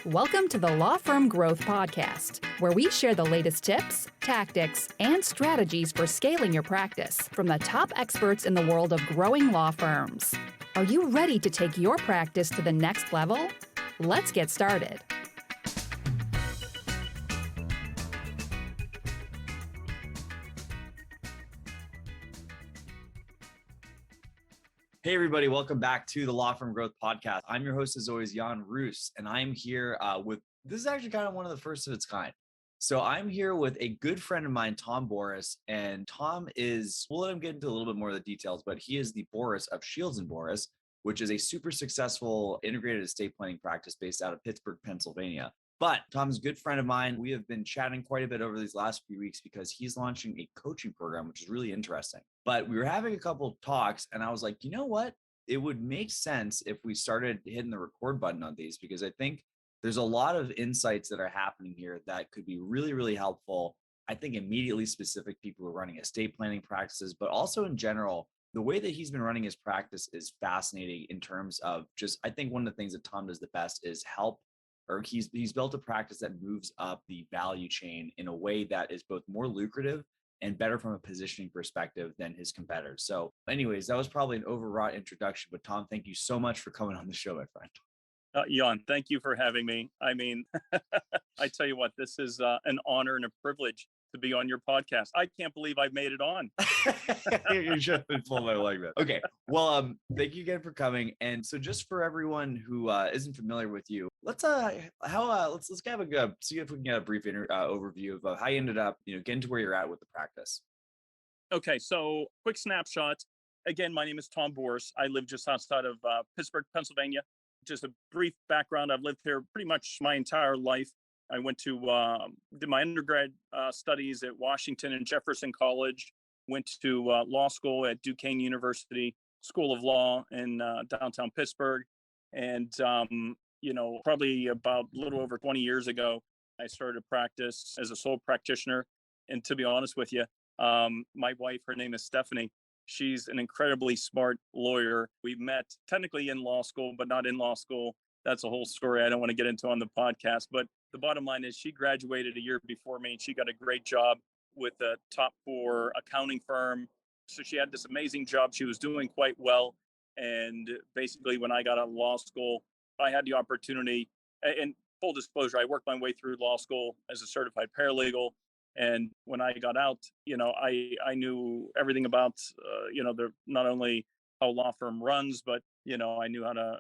Welcome to the Law Firm Growth Podcast, where we share the latest tips, tactics, and strategies for scaling your practice from the top experts in the world of growing law firms. Are you ready to take your practice to the next level? Let's get started. Hey, everybody. Welcome back to the Law Firm Growth Podcast. I'm your host, as always, Jan Roos, and I'm here this is actually kind of one of the first of its kind. So I'm here with a good friend of mine, Tom Boris, and Tom we'll let him get into a little bit more of the details, but he is the Boris of Shields & Boris, which is a super successful integrated estate planning practice based out of Pittsburgh, Pennsylvania. But Tom's a good friend of mine. We have been chatting quite a bit over these last few weeks because he's launching a coaching program, which is really interesting. But we were having a couple of talks and I was like, you know what? It would make sense if we started hitting the record button on these, because I think there's a lot of insights that are happening here that could be really, really helpful. I think immediately specific people who are running estate planning practices, but also in general, the way that he's been running his practice is fascinating in terms of just, I think one of the things that Tom does the best is he's built a practice that moves up the value chain in a way that is both more lucrative and better from a positioning perspective than his competitors. So anyways, that was probably an overwrought introduction, but Tom, thank you so much for coming on the show, my friend. Jan, thank you for having me. I mean, I tell you what, this is an honor and a privilege to be on your podcast. I can't believe I've made it on. You should have been pulling my leg, man. Okay. Well, thank you again for coming. And so just for everyone who isn't familiar with you, let's see if we can get a brief overview of how you ended up, getting to where you're at with the practice. Okay. So quick snapshot. Again, my name is Tom Boris. I live just outside of Pittsburgh, Pennsylvania. Just a brief background. I've lived here pretty much my entire life. I went to did my undergrad studies at Washington and Jefferson College, went to law school at Duquesne University School of Law in downtown Pittsburgh. And, probably about a little over 20 years ago, I started a practice as a sole practitioner. And to be honest with you, my wife, her name is Stephanie. She's an incredibly smart lawyer. We met technically in law school, but not in law school. That's a whole story I don't want to get into on the podcast. But the bottom line is she graduated a year before me. She got a great job with a top 4 accounting firm. So she had this amazing job. She was doing quite well. And basically, when I got out of law school, I had the opportunity, and full disclosure, I worked my way through law school as a certified paralegal. And when I got out, I knew everything about, not only how a law firm runs, but, I knew how to,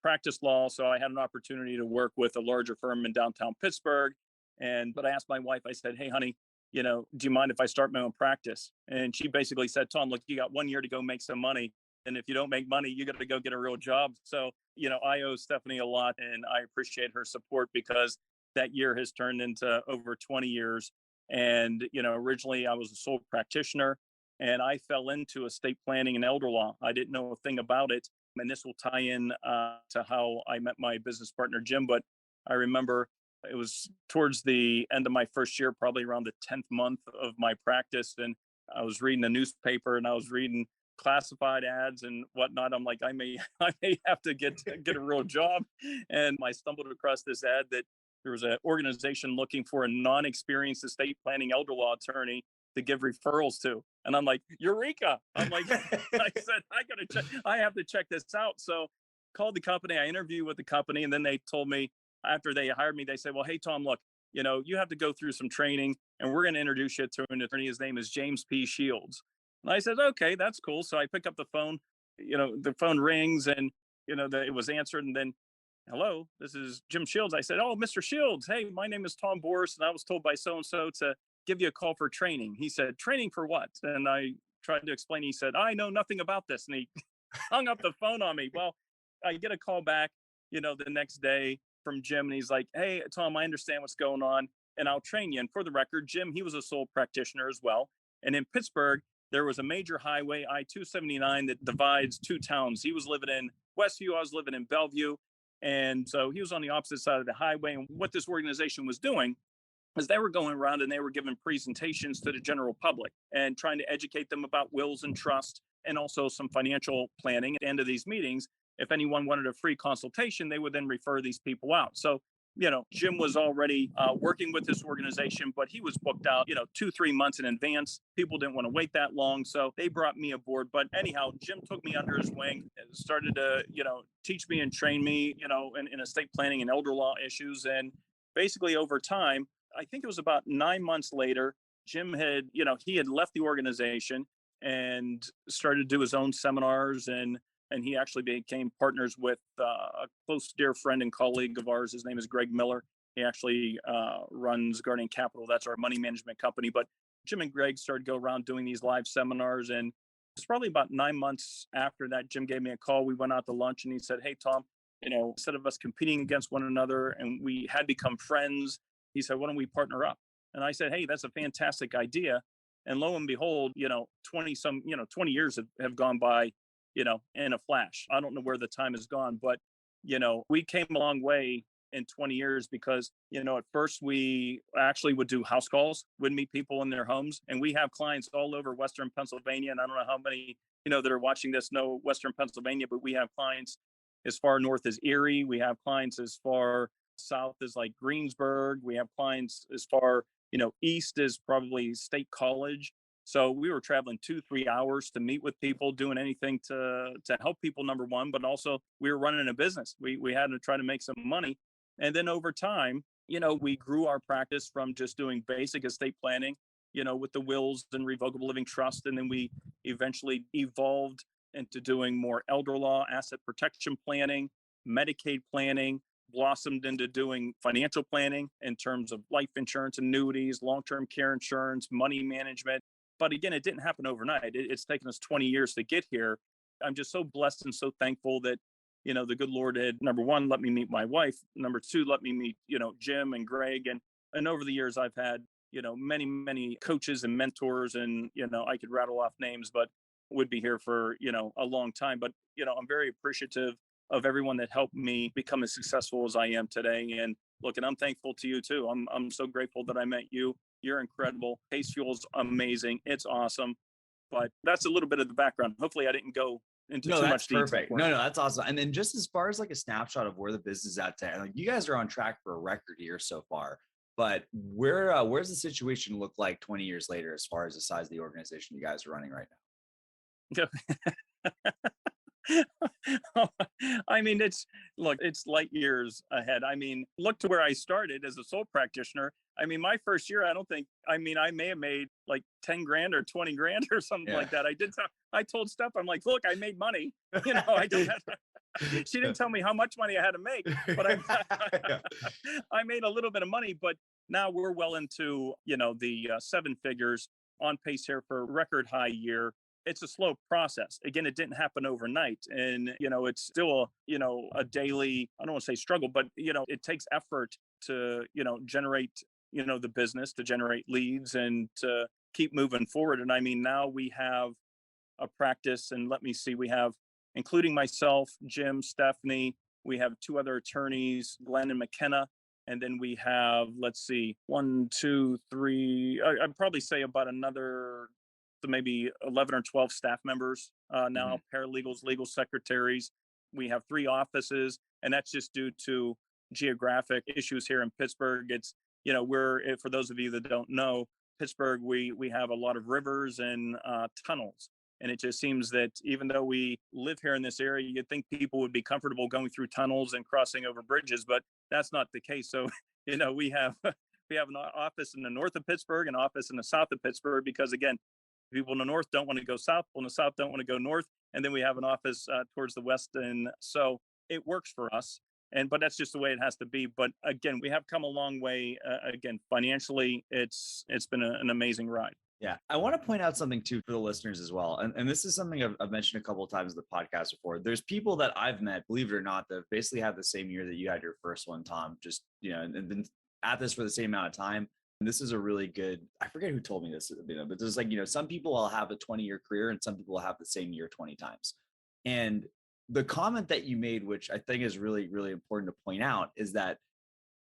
practice law. So I had an opportunity to work with a larger firm in downtown Pittsburgh. But I asked my wife, I said, hey, honey, do you mind if I start my own practice? And she basically said, Tom, look, you got 1 year to go make some money. And if you don't make money, you got to go get a real job. So, I owe Stephanie a lot and I appreciate her support because that year has turned into over 20 years. And, originally I was a sole practitioner and I fell into estate planning and elder law. I didn't know a thing about it. And this will tie in to how I met my business partner, Jim. But I remember it was towards the end of my first year, probably around the 10th month of my practice. And I was reading the newspaper and I was reading classified ads and whatnot. I'm like, I may have to get a real job. And I stumbled across this ad that there was an organization looking for a non-experienced estate planning elder law attorney to give referrals to. And I'm like, Eureka. I'm like, I said, I have to check this out. So called the company, I interviewed with the company. And then they told me after they hired me, they said, well, hey, Tom, look, you have to go through some training and we're going to introduce you to an attorney. His name is James P. Shields. And I said, okay, that's cool. So I pick up the phone, the phone rings and, it was answered. And then, hello, this is Jim Shields. I said, oh, Mr. Shields. Hey, my name is Tom Boris. And I was told by so-and-so to give you a call for training. He said, training for what? And I tried to explain. He said, I know nothing about this. And he hung up the phone on me. Well, I get a call back, the next day from Jim. And he's like, hey, Tom, I understand what's going on and I'll train you. And for the record, Jim, he was a sole practitioner as well. And in Pittsburgh, there was a major highway, I-279, that divides 2 towns. He was living in Westview. I was living in Bellevue. And so he was on the opposite side of the highway. And what this organization was doing is they were going around and they were giving presentations to the general public and trying to educate them about wills and trust and also some financial planning. At the end of these meetings, if anyone wanted a free consultation, they would then refer these people out. So Jim was already working with this organization, but he was booked out, 2, 3 months in advance. People didn't want to wait that long. So they brought me aboard. But anyhow, Jim took me under his wing and started to, teach me and train me, in estate planning and elder law issues. And basically over time, I think it was about 9 months later, Jim had, he had left the organization and started to do his own seminars, and he actually became partners with a close dear friend and colleague of ours. His name is Greg Miller. He actually runs Guardian Capital. That's our money management company. But Jim and Greg started to go around doing these live seminars. And it's probably about 9 months after that, Jim gave me a call. We went out to lunch and he said, "Hey, Tom, instead of us competing against one another and we had become friends, he said, why don't we partner up?" And I said, "Hey, that's a fantastic idea." And lo and behold, 20 years have gone by, in a flash. I don't know where the time has gone, but, we came a long way in 20 years because, at first we actually would do house calls, would meet people in their homes. And we have clients all over Western Pennsylvania. And I don't know how many, that are watching this know Western Pennsylvania, but we have clients as far north as Erie. We have clients as far south as like Greensburg. We have clients as far, east as probably State College. So we were traveling 2, 3 hours to meet with people, doing anything to help people, number one, but also we were running a business. We had to try to make some money. And then over time, we grew our practice from just doing basic estate planning, with the wills and revocable living trust. And then we eventually evolved into doing more elder law, asset protection planning, Medicaid planning, blossomed into doing financial planning in terms of life insurance, annuities, long-term care insurance, money management. But again, it didn't happen overnight. It's taken us 20 years to get here. I'm just so blessed and so thankful that, the good Lord had, number one, let me meet my wife. Number two, let me meet, Jim and Greg. And over the years, I've had, many, many coaches and mentors, and, I could rattle off names, but would be here for, a long time. But, I'm very appreciative of everyone that helped me become as successful as I am today. And look, and I'm thankful to you too. I'm so grateful that I met you. You're incredible. Pace Fuel's amazing. It's awesome. But that's a little bit of the background. Hopefully I didn't go into too much detail. Perfect. No, that's awesome. And then just as far as like a snapshot of where the business is at today, like you guys are on track for a record year so far, but where's the situation look like 20 years later as far as the size of the organization you guys are running right now? I mean, it's light years ahead. I mean, look to where I started as a sole practitioner. I mean, my first year, I may have made like 10 grand or 20 grand or something like that. I told Steph, I'm like, look, I made money. I don't have to, she didn't tell me how much money I had to make, but I made a little bit of money. But now we're well into, the 7 figures, on pace here for a record high year. It's a slow process. Again, it didn't happen overnight. And, it's still, a daily, I don't want to say struggle, but, it takes effort to, generate, the business, to generate leads and to keep moving forward. And I mean, now we have a practice, and let me see, we have, including myself, Jim, Stephanie, we have 2 other attorneys, Glenn and McKenna. And then we have, let's see, 1, 2, 3, I'd probably say about another maybe 11 or 12 staff members now, paralegals, legal secretaries. We have 3 offices, and that's just due to geographic issues here in Pittsburgh. It's, for those of you that don't know, Pittsburgh, we have a lot of rivers and tunnels. And it just seems that even though we live here in this area, you'd think people would be comfortable going through tunnels and crossing over bridges, but that's not the case. So, we have an office in the north of Pittsburgh, an office in the south of Pittsburgh, because again, people in the north don't want to go south, people in the south don't want to go north. And then we have an office towards the west. And so it works for us. But that's just the way it has to be. But again, we have come a long way. Again, financially, it's been an amazing ride. Yeah. I want to point out something too for the listeners as well. And this is something I've mentioned a couple of times in the podcast before. There's people that I've met, believe it or not, that basically had the same year that you had your first one, Tom, just, and been at this for the same amount of time. And this is a really good, I forget who told me this, but there's like, some people will have a 20-year career and some people will have the same year 20 times. And the comment that you made, which I think is really, really important to point out, is that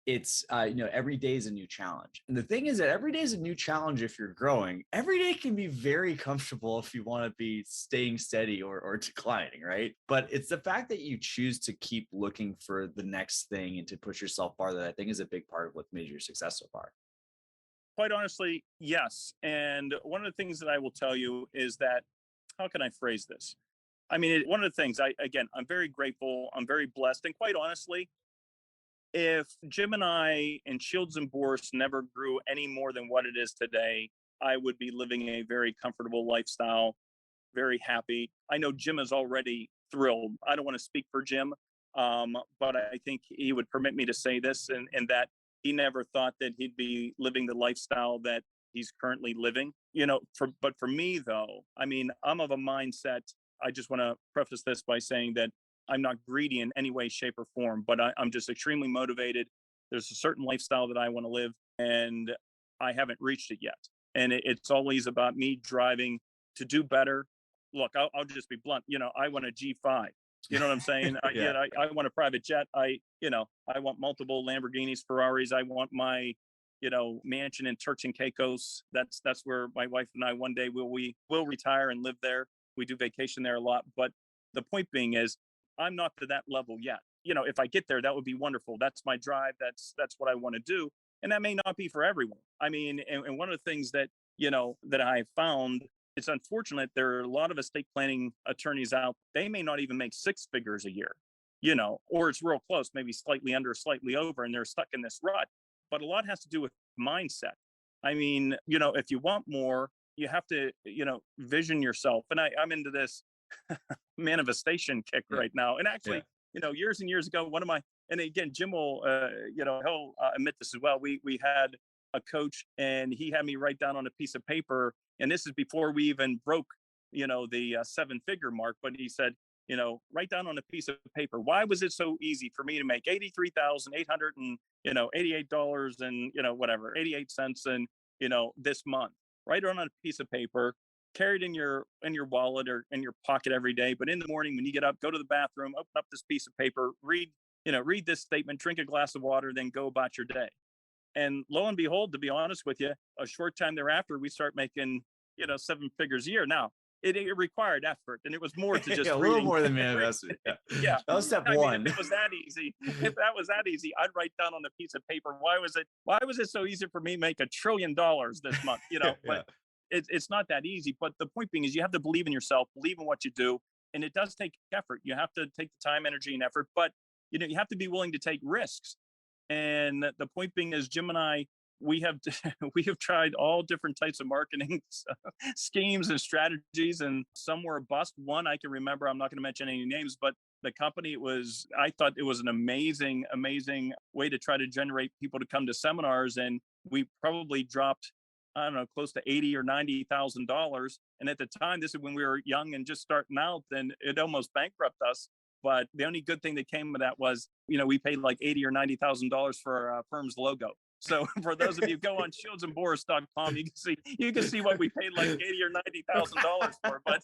it's every day is a new challenge. And the thing is that every day is a new challenge. If you're growing, every day can be very comfortable if you want to be staying steady or declining, right? But it's the fact that you choose to keep looking for the next thing and to push yourself farther that I think is a big part of what made your success so far. Quite honestly, yes. And one of the things that I will tell you is that, how can I phrase this? I mean, one of the things I'm very grateful. I'm very blessed. And quite honestly, if Jim and I and Shields and Bourse never grew any more than what it is today, I would be living a very comfortable lifestyle, very happy. I know Jim is already thrilled. I don't want to speak for Jim, but I think he would permit me to say this, and that he never thought that he'd be living the lifestyle that he's currently living. But for me, though, I mean, I'm of a mindset. I just want to preface this by saying that I'm not greedy in any way, shape, or form, but I'm just extremely motivated. There's a certain lifestyle that I want to live, and I haven't reached it yet. And it's always about me driving to do better. Look, I'll just be blunt. I want a G5. You know what I'm saying? Yeah. I want a private jet. I want multiple Lamborghinis, Ferraris. I want my, mansion in Turks and Caicos. That's where my wife and I one day will retire and live there. We do vacation there a lot. But the point being is, I'm not to that level yet. If I get there, that would be wonderful. That's my drive. That's what I want to do. And that may not be for everyone. I mean, and one of the things that, that I found, it's unfortunate. There are a lot of estate planning attorneys out. They may not even make six figures a year, or it's real close, maybe slightly under, slightly over, and they're stuck in this rut. But a lot has to do with mindset. I mean, if you want more, you have to, vision yourself. And I'm into this manifestation kick right now. And actually, years and years ago, and again, Jim will, he'll admit this as well. We had a coach, and he had me write down on a piece of paper, and this is before we even broke, the 7-figure mark. But he said, write down on a piece of paper, why was it so easy for me to make $83,888 and whatever 88 cents and this month? Write it on a piece of paper, carry it in your wallet or in your pocket every day. But in the morning, when you get up, go to the bathroom, open up this piece of paper, read this statement, drink a glass of water, then go about your day. And lo and behold, to be honest with you, a short time thereafter, we start making, 7 figures a year. Now, it required effort, and it was more to just a little more than manifesting. Yeah. That was step one. If it was that easy, I'd write down on a piece of paper, why was it so easy for me to make $1 trillion this month? But it's not that easy. But the point being is, you have to believe in yourself, believe in what you do. And it does take effort. You have to take the time, energy, and effort, but you have to be willing to take risks. And the point being is, Jim and I, we have tried all different types of marketing schemes and strategies, and some were a bust. One I can remember, I'm not going to mention any names, but the company I thought it was an amazing way to try to generate people to come to seminars. And we probably dropped, I don't know, close to $80,000 or $90,000. And at the time, this is when we were young and just starting out, and it almost bankrupted us. But the only good thing that came of that was, we paid like $80,000 or $90,000 for our firm's logo. So for those of you go on shieldsandboris.com, you can see what we paid like $80,000 or $90,000 for. But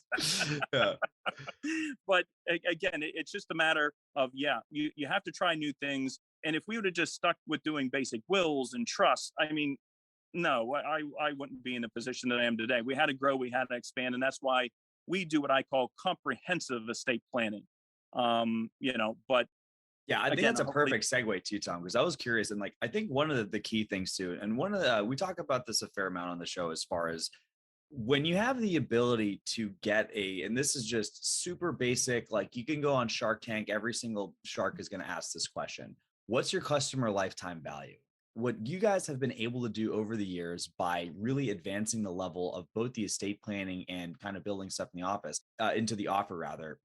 but again, it's just a matter of, you have to try new things. And if we would have just stuck with doing basic wills and trusts, I mean, no, I wouldn't be in the position that I am today. We had to grow, we had to expand, and that's why we do what I call comprehensive estate planning. But yeah, I think that's a perfect segue too, Tom, because I was curious. And I think one of the key things too, and one of we talk about this a fair amount on the show, as far as when you have the ability to get and this is just super basic, you can go on Shark Tank, every single shark is going to ask this question: what's your customer lifetime value? What you guys have been able to do over the years by really advancing the level of both the estate planning and kind of building stuff in the office, into the offer rather,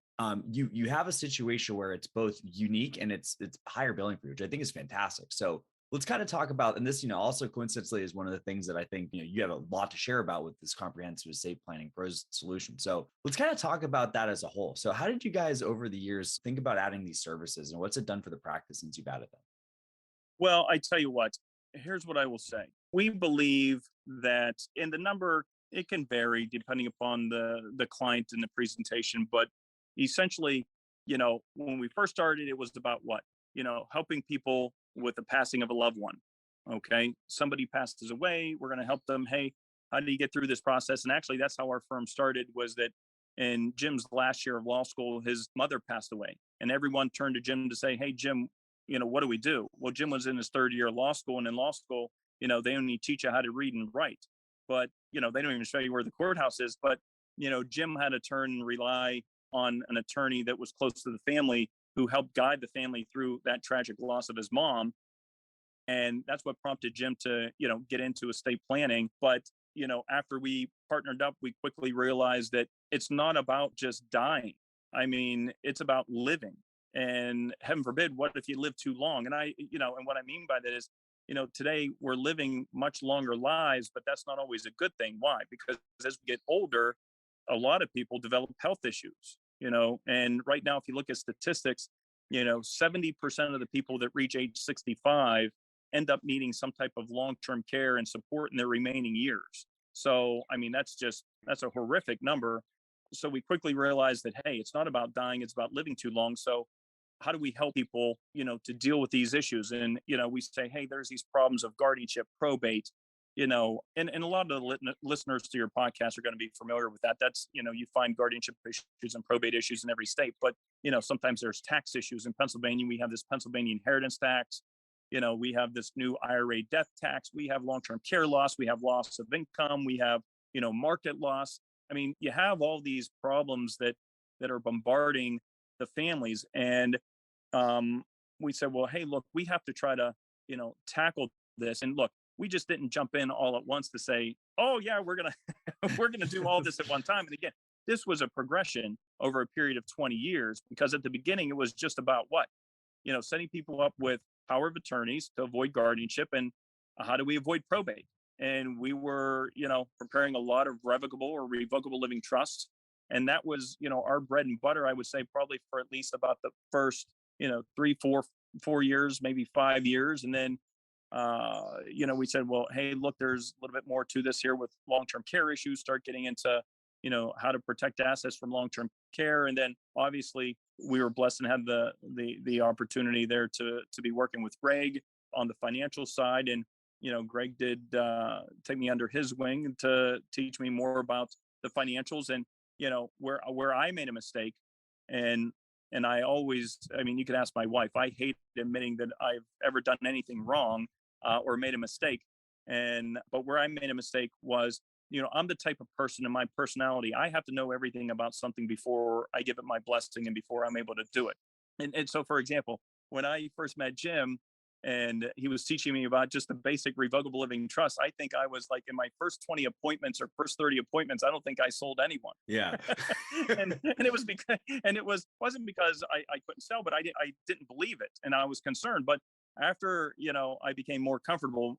you have a situation where it's both unique and it's higher billing for you, which I think is fantastic. So let's kind of talk about, and this, also coincidentally is one of the things that I think, you have a lot to share about with this comprehensive estate planning pros solution. So let's kind of talk about that as a whole. So how did you guys over the years think about adding these services, and what's it done for the practice since you've added them? Well, I tell you what, here's what I will say. We believe that in the number, it can vary depending upon the client and the presentation, but essentially, when we first started, it was about what? Helping people with the passing of a loved one. Okay. Somebody passes away. We're going to help them. Hey, how do you get through this process? And actually, that's how our firm started, was that in Jim's last year of law school, his mother passed away. And everyone turned to Jim to say, hey, Jim, what do we do? Well, Jim was in his third year of law school. And in law school, they only teach you how to read and write. But, they don't even show you where the courthouse is. But, Jim had to turn and rely on an attorney that was close to the family, who helped guide the family through that tragic loss of his mom. And that's what prompted Jim to, get into estate planning. But, after we partnered up, we quickly realized that it's not about just dying. I mean, it's about living. And heaven forbid, what if you live too long? And and what I mean by that is, today we're living much longer lives, but that's not always a good thing. Why? Because as we get older, a lot of people develop health issues, and right now, if you look at statistics, 70% of the people that reach age 65 end up needing some type of long-term care and support in their remaining years. So, I mean, that's a horrific number. So we quickly realized that, hey, it's not about dying, it's about living too long. So how do we help people, to deal with these issues? And, we say, hey, there's these problems of guardianship, probate, and a lot of the listeners to your podcast are going to be familiar with that. That's, you find guardianship issues and probate issues in every state, but, sometimes there's tax issues. In Pennsylvania, we have this Pennsylvania inheritance tax. We have this new IRA death tax. We have long-term care loss. We have loss of income. We have, market loss. I mean, you have all these problems that are bombarding the families. And we said, well, hey, look, we have to try to, tackle this. And look, we just didn't jump in all at once to say, oh yeah, we're gonna we're gonna do all this at one time. And again, this was a progression over a period of 20 years, because at the beginning it was just about what, setting people up with power of attorneys to avoid guardianship, and how do we avoid probate. And we were, preparing a lot of revocable or revocable living trusts. And that was, our bread and butter, I would say, probably for at least about the first, 3, 4 years, maybe 5 years. And then, we said, well, hey, look, there's a little bit more to this here with long-term care issues, start getting into, how to protect assets from long-term care. And then obviously we were blessed and had the opportunity there to be working with Greg on the financial side. And, Greg did take me under his wing to teach me more about the financials, and, where I made a mistake. And I always, I mean, you can ask my wife, I hate admitting that I've ever done anything wrong or made a mistake. But where I made a mistake was, I'm the type of person in my personality, I have to know everything about something before I give it my blessing and before I'm able to do it. And so, for example, when I first met Jim and he was teaching me about just the basic revocable living trust, I think I was like in my first 20 appointments or first 30 appointments, I don't think I sold anyone. Yeah. and it was because, and it wasn't because I couldn't sell, but I didn't believe it. And I was concerned. But after, I became more comfortable,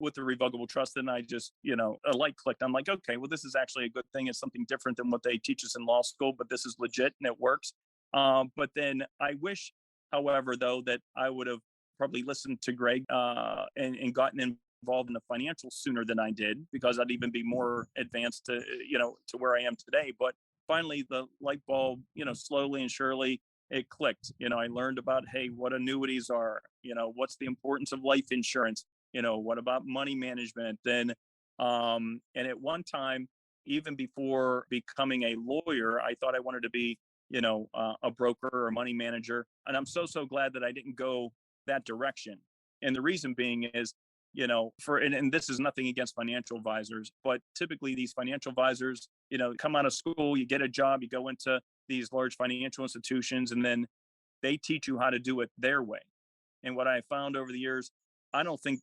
with the revocable trust, and I just, a light clicked. I'm like, okay, well, this is actually a good thing. It's something different than what they teach us in law school, but this is legit and it works. But then I wish, however, though, that I would have probably listened to Greg and gotten involved in the financials sooner than I did, because I'd even be more advanced to, to where I am today. But finally, the light bulb, slowly and surely it clicked. I learned about, hey, what annuities are, what's the importance of life insurance, what about money management? And at one time, even before becoming a lawyer, I thought I wanted to be, a broker or a money manager. And I'm so glad that I didn't go that direction. And the reason being is, and this is nothing against financial advisors, but typically these financial advisors, come out of school, you get a job, you go into these large financial institutions, and then they teach you how to do it their way. And what I found over the years, I don't think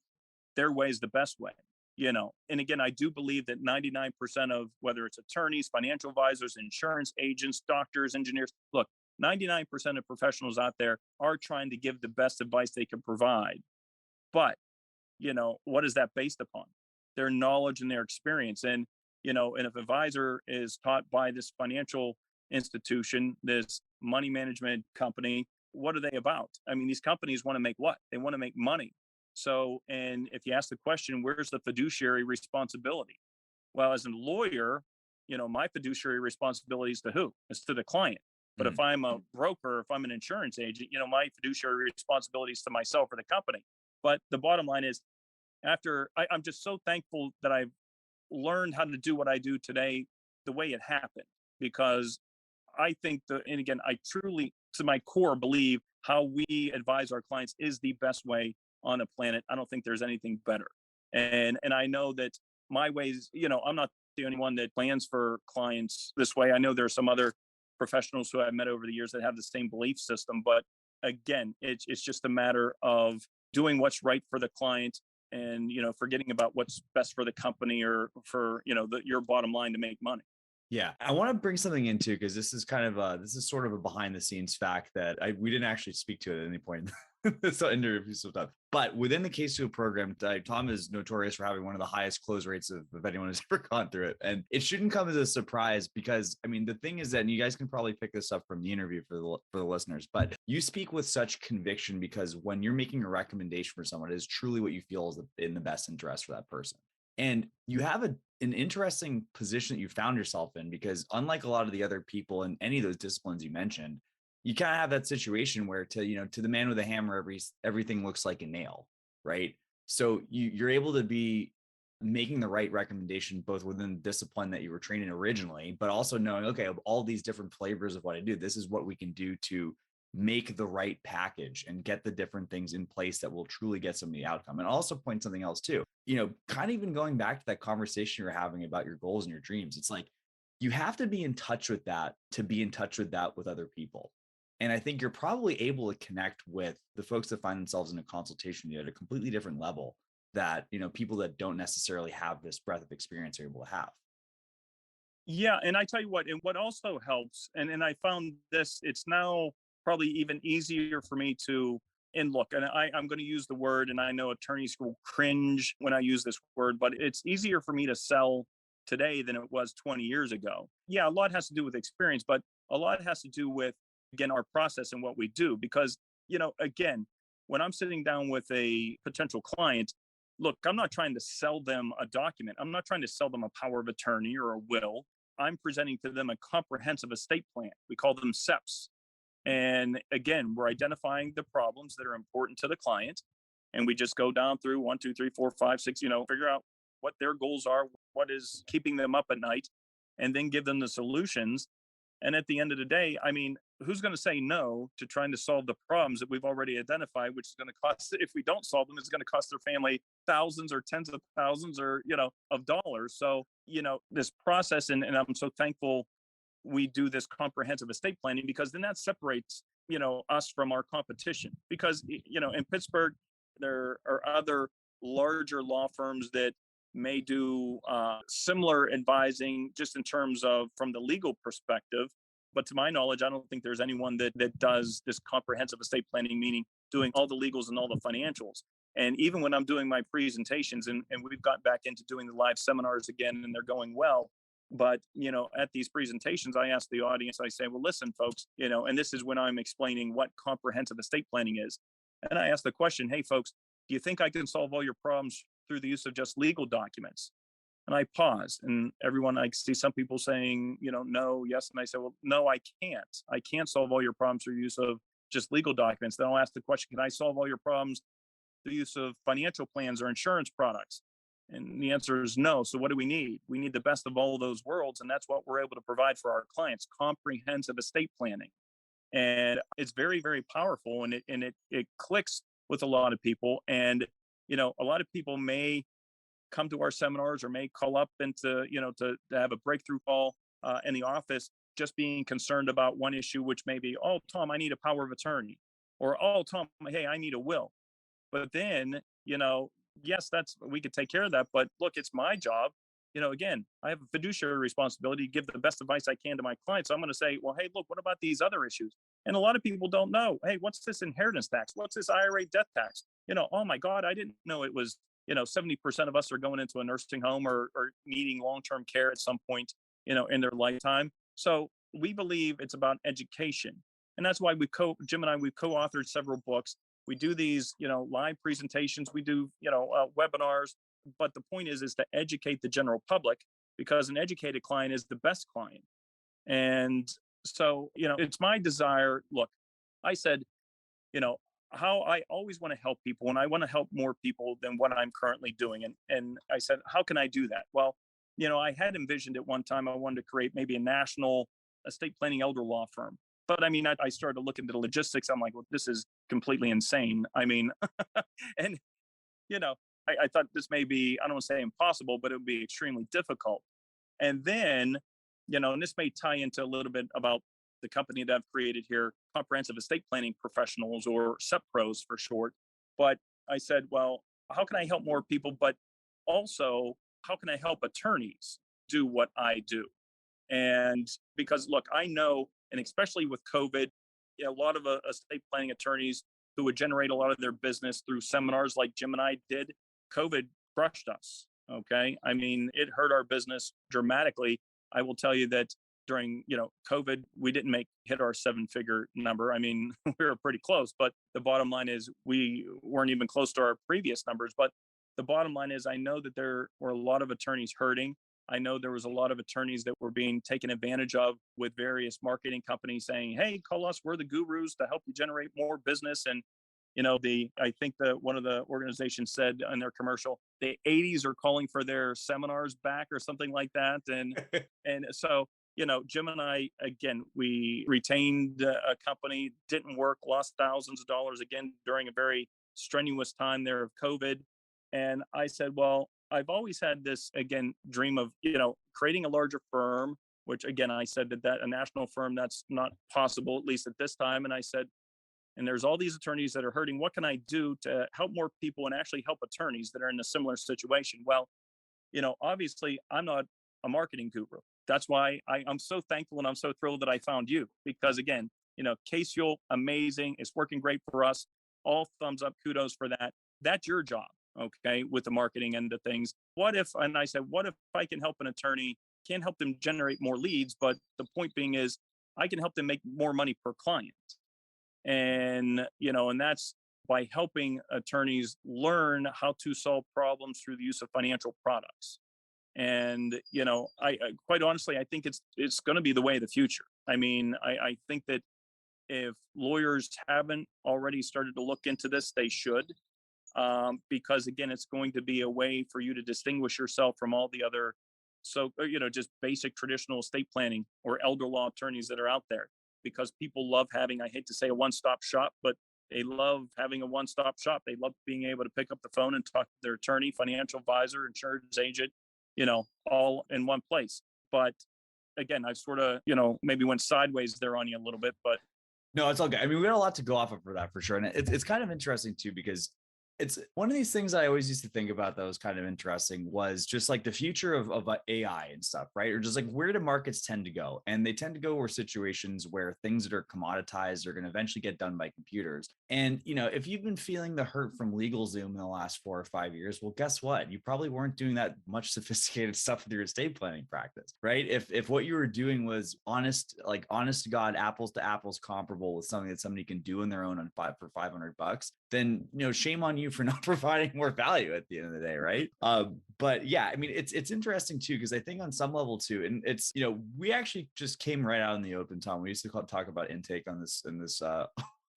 their way is the best way, And again, I do believe that 99% of, whether it's attorneys, financial advisors, insurance agents, doctors, engineers, look, 99% of professionals out there are trying to give the best advice they can provide. But, what is that based upon? Their knowledge and their experience. And, and if an advisor is taught by this financial institution, this money management company, what are they about? I mean, these companies want to make what? They want to make money. So, and if you ask the question, where's the fiduciary responsibility? Well, as a lawyer, my fiduciary responsibility is to who? It's to the client. But if I'm a broker, if I'm an insurance agent, my fiduciary responsibilities to myself or the company. But the bottom line is, I'm just so thankful that I've learned how to do what I do today the way it happened, because I think and again, I truly, to my core, believe how we advise our clients is the best way on the planet. I don't think there's anything better. And I know that my ways, I'm not the only one that plans for clients this way. I know there are some other professionals who I've met over the years that have the same belief system. But again, it's just a matter of doing what's right for the client, and forgetting about what's best for the company or for your bottom line to make money. Yeah, I want to bring something into, because this is sort of a behind the scenes fact that we didn't actually speak to it at any point in this interview stuff. But within the Case to program, Tom is notorious for having one of the highest close rates of anyone who's ever gone through it. And it shouldn't come as a surprise, because I mean, the thing is that, and you guys can probably pick this up from the interview for the listeners, but you speak with such conviction, because when you're making a recommendation for someone, it is truly what you feel is in the best interest for that person. And you have an interesting position that you found yourself in, because unlike a lot of the other people in any of those disciplines you mentioned, you kind of have that situation where to the man with a hammer, everything looks like a nail, right? So you're able to be making the right recommendation, both within the discipline that you were trained in originally, but also knowing, okay, of all these different flavors of what I do, this is what we can do to make the right package and get the different things in place that will truly get some of the outcome. And also point something else too, kind of even going back to that conversation you're having about your goals and your dreams. It's like, you have to be in touch with that to be in touch with that with other people. And I think you're probably able to connect with the folks that find themselves in a consultation at a completely different level that, people that don't necessarily have this breadth of experience are able to have. Yeah. And I tell you what, and what also helps, and I found this, it's now probably even easier for me to, and look, and I'm going to use the word, and I know attorneys will cringe when I use this word, but it's easier for me to sell today than it was 20 years ago. Yeah, a lot has to do with experience, but a lot has to do with, again, our process and what we do. Because, again, when I'm sitting down with a potential client, look, I'm not trying to sell them a document. I'm not trying to sell them a power of attorney or a will. I'm presenting to them a comprehensive estate plan. We call them SEPs. And again, we're identifying the problems that are important to the client. And we just go down through 1, 2, 3, 4, 5, 6, figure out what their goals are, what is keeping them up at night, and then give them the solutions. And at the end of the day, I mean, who's going to say no to trying to solve the problems that we've already identified, which is going to cost, if we don't solve them, it's going to cost their family thousands or tens of thousands or, of dollars. So, this process, and I'm so thankful we do this comprehensive estate planning, because then that separates, us from our competition. Because, in Pittsburgh, there are other larger law firms that may do similar advising, just in terms of from the legal perspective. But to my knowledge, I don't think there's anyone that does this comprehensive estate planning, meaning doing all the legals and all the financials. And even when I'm doing my presentations, and we've got back into doing the live seminars again, and they're going well. But, at these presentations, I ask the audience, I say, well, listen, folks, and this is when I'm explaining what comprehensive estate planning is. And I ask the question, hey, folks, do you think I can solve all your problems through the use of just legal documents? And I pause, and everyone, I see some people saying, no, yes. And I say, well, no, I can't. I can't solve all your problems through use of just legal documents. Then I'll ask the question, can I solve all your problems through use of financial plans or insurance products? And the answer is no. So what do we need? We need the best of all of those worlds. And that's what we're able to provide for our clients: comprehensive estate planning. And it's very, very powerful. And it clicks with a lot of people. And, a lot of people may come to our seminars or may call up and to have a breakthrough call in the office, just being concerned about one issue, which may be, oh, Tom, I need a power of attorney. Or, oh, Tom, hey, I need a will. But then, yes, we could take care of that. But look, it's my job. Again, I have a fiduciary responsibility to give the best advice I can to my clients. So I'm going to say, well, hey, look, what about these other issues? And a lot of people don't know. Hey, what's this inheritance tax? What's this IRA death tax? Oh my God, I didn't know it was, 70% of us are going into a nursing home or needing long-term care at some point, in their lifetime. So we believe it's about education. And that's why Jim and I, we've co-authored several books. We do these, live presentations. We do, webinars. But the point is to educate the general public, because an educated client is the best client. And So, it's my desire. Look, I said, you know, how I always want to help people and I want to help more people than what I'm currently doing. And I said, how can I do that? Well, I had envisioned at one time I wanted to create maybe a national estate planning elder law firm. But I mean, I started to look into the logistics. I'm like, well, this is completely insane. I mean, and you know, I thought this may be, I don't want to say impossible, but it would be extremely difficult. And then, and this may tie into a little bit about the company that I've created here, Comprehensive Estate Planning Professionals, or CEPPROs for short. But I said, well, how can I help more people? But also, how can I help attorneys do what I do? And because, look, I know, and especially with COVID, a lot of estate planning attorneys who would generate a lot of their business through seminars like Jim and I did, COVID crushed us. Okay. I mean, it hurt our business dramatically. I will tell you that during, COVID, we didn't hit our 7-figure number. I mean, we were pretty close, but the bottom line is we weren't even close to our previous numbers. But the bottom line is I know that there were a lot of attorneys hurting. I know there was a lot of attorneys that were being taken advantage of with various marketing companies saying, hey, call us, we're the gurus to help you generate more business. And I think that one of the organizations said in their commercial, the 80s are calling for their seminars back or something like that. And so, Jim and I, again, we retained a company, didn't work, lost thousands of dollars again during a very strenuous time there of COVID. And I said, well, I've always had this, again, dream of, creating a larger firm, which again, I said that a national firm, that's not possible, at least at this time. And I said, and there's all these attorneys that are hurting. What can I do to help more people and actually help attorneys that are in a similar situation? Well, obviously I'm not a marketing guru. That's why I'm so thankful and I'm so thrilled that I found you, because again, Case Fuel, amazing. It's working great for us. All thumbs up, kudos for that. That's your job. Okay. With the marketing end of things. And I said, what if I can help an attorney, can't help them generate more leads, but the point being is I can help them make more money per client. And that's by helping attorneys learn how to solve problems through the use of financial products. And I quite honestly, I think it's going to be the way of the future. I mean, I think that if lawyers haven't already started to look into this, they should, because again, it's going to be a way for you to distinguish yourself from all the other, just basic traditional estate planning or elder law attorneys that are out there. Because people love having, I hate to say a one-stop shop, but they love having a one-stop shop. They love being able to pick up the phone and talk to their attorney, financial advisor, insurance agent, all in one place. But again, I've sort of, maybe went sideways there on you a little bit, but. No, it's all good. I mean, we got a lot to go off of for that for sure. And it's kind of interesting too, because it's one of these things I always used to think about that was kind of interesting was just like the future of AI and stuff, right? Or just like where do markets tend to go? And they tend to go where situations where things that are commoditized are going to eventually get done by computers. And, if you've been feeling the hurt from LegalZoom in the last 4 or 5 years, well, guess what? You probably weren't doing that much sophisticated stuff with your estate planning practice, right? If what you were doing was honest to God, apples to apples comparable with something that somebody can do on their own for $500, then, shame on you for not providing more value at the end of the day, right? But yeah, I mean, it's interesting too, because I think on some level too, and it's, we actually just came right out in the open, Tom. We used to talk about intake on this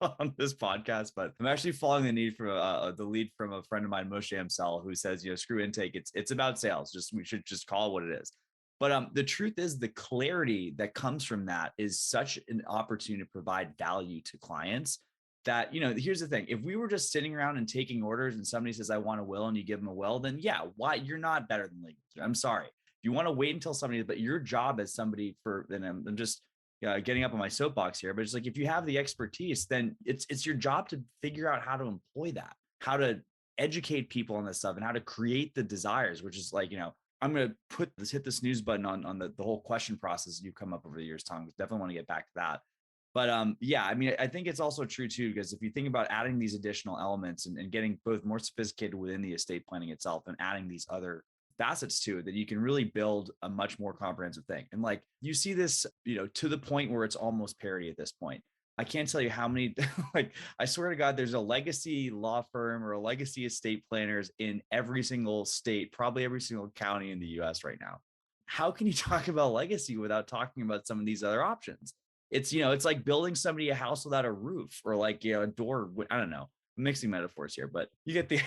on this podcast, but I'm actually following the lead from a friend of mine, Moshe Amsel, who says, screw intake. It's about sales. We should just call it what it is. But the truth is the clarity that comes from that is such an opportunity to provide value to clients that, here's the thing. If we were just sitting around and taking orders and somebody says, I want a will, and you give them a will, then yeah, why? You're not better than legal. I'm sorry. If you want to wait until but your job as somebody and I'm just getting up on my soapbox here, but it's like, if you have the expertise, then it's your job to figure out how to employ that, how to educate people on this stuff and how to create the desires, which is like, I'm going to hit the snooze button on the whole question process you've come up over the years, Tom. Definitely want to get back to that. But yeah, I mean, I think it's also true too, because if you think about adding these additional elements and getting both more sophisticated within the estate planning itself and adding these other facets to it, that you can really build a much more comprehensive thing. And like, you see this, to the point where it's almost parity at this point. I can't tell you how many, like, I swear to God, there's a legacy law firm or a legacy estate planners in every single state, probably every single county in the US right now. How can you talk about legacy without talking about some of these other options? it's, it's like building somebody a house without a roof, or like, a door. I don't know, I'm mixing metaphors here, but you get the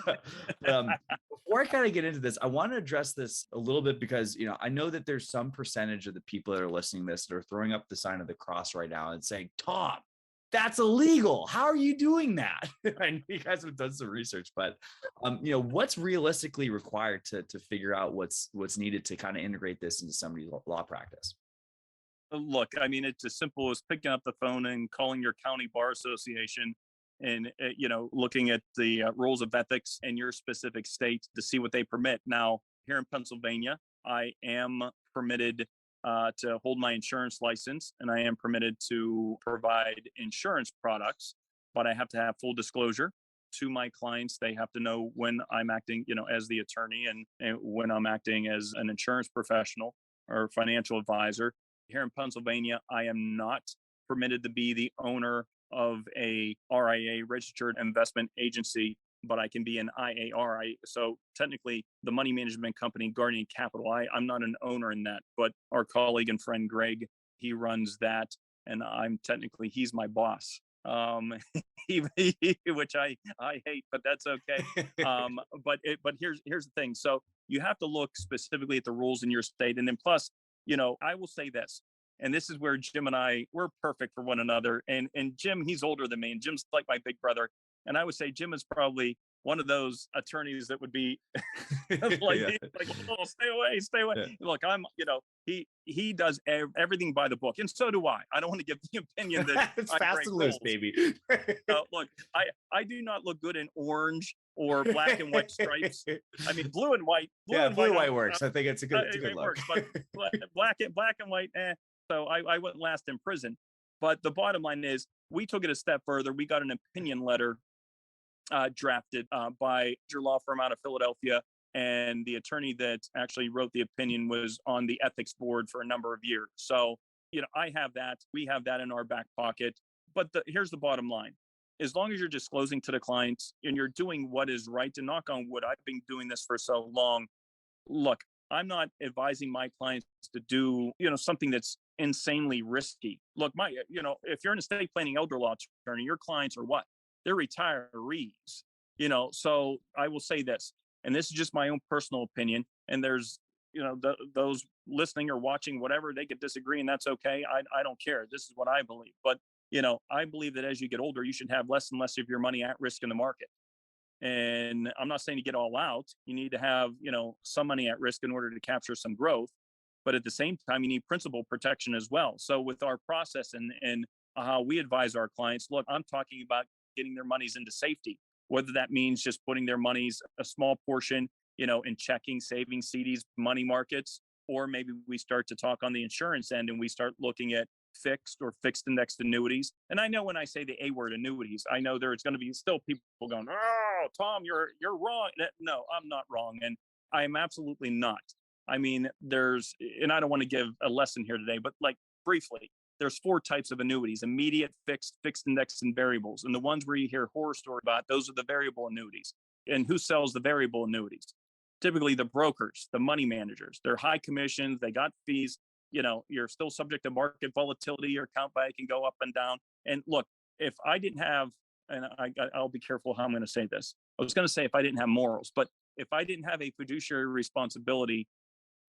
idea. Before I kind of get into this, I want to address this a little bit because, I know that there's some percentage of the people that are listening to this that are throwing up the sign of the cross right now and saying, Tom, that's illegal. How are you doing that? I know you guys have done some research, but what's realistically required to figure out what's needed to kind of integrate this into somebody's law practice? Look, I mean, it's as simple as picking up the phone and calling your county bar association and, looking at the rules of ethics in your specific state to see what they permit. Now, here in Pennsylvania, I am permitted to hold my insurance license, and I am permitted to provide insurance products, but I have to have full disclosure to my clients. They have to know when I'm acting, as the attorney, and when I'm acting as an insurance professional or financial advisor. Here in Pennsylvania, I am not permitted to be the owner of a RIA, registered investment agency, but I can be an IAR. So technically, the money management company, Guardian Capital, I'm not an owner in that, but our colleague and friend Greg, he runs that, and he's my boss. Which I hate, but that's okay. But here's the thing. So you have to look specifically at the rules in your state, and then plus, I will say this, and this is where Jim and we're perfect for one another. And Jim, he's older than me, and Jim's like my big brother. And I would say Jim is probably one of those attorneys that would be like, oh, stay away. Yeah. Look, he does everything by the book, and so do I. I don't want to give the opinion that it's fast and loose, baby. Look, I do not look good in orange or black and white stripes. I mean, blue and white. Blue and white works. I think it's a good look. Works, but black and white. So I wouldn't last in prison. But the bottom line is, we took it a step further. We got an opinion letter drafted by your law firm out of Philadelphia, and the attorney that actually wrote the opinion was on the ethics board for a number of years. So, I have that. We have that in our back pocket. But here's the bottom line. As long as you're disclosing to the clients and you're doing what is right, and knock on wood, I've been doing this for so long. Look, I'm not advising my clients to do, something that's insanely risky. Look, if you're an estate planning elder law attorney, your clients are what? They're retirees, so I will say this, and this is just my own personal opinion. And there's, those listening or watching, whatever, they could disagree, and that's okay. I don't care. This is what I believe. But, I believe that as you get older, you should have less and less of your money at risk in the market. And I'm not saying to get all out. You need to have, some money at risk in order to capture some growth. But at the same time, you need principal protection as well. So with our process and how we advise our clients, look, I'm talking about getting their monies into safety, whether that means just putting their monies, a small portion, in checking, savings, CDs, money markets, or maybe we start to talk on the insurance end and we start looking at fixed or fixed indexed annuities. And I know when I say the A word, annuities, I know there's going to be still people going, oh, Tom, you're wrong. No, I'm not wrong. And I am absolutely not. I mean, and I don't want to give a lesson here today, but like briefly, there's 4 types of annuities: immediate, fixed, fixed index, and variables. And the ones where you hear horror story about, those are the variable annuities. And who sells the variable annuities? Typically the brokers, the money managers. They're high commissions, they got fees. You're still subject to market volatility. Your account value can go up and down. And look, if I didn't have, and I'll be careful how I'm going to say this. I was going to say if I didn't have morals, but if I didn't have a fiduciary responsibility,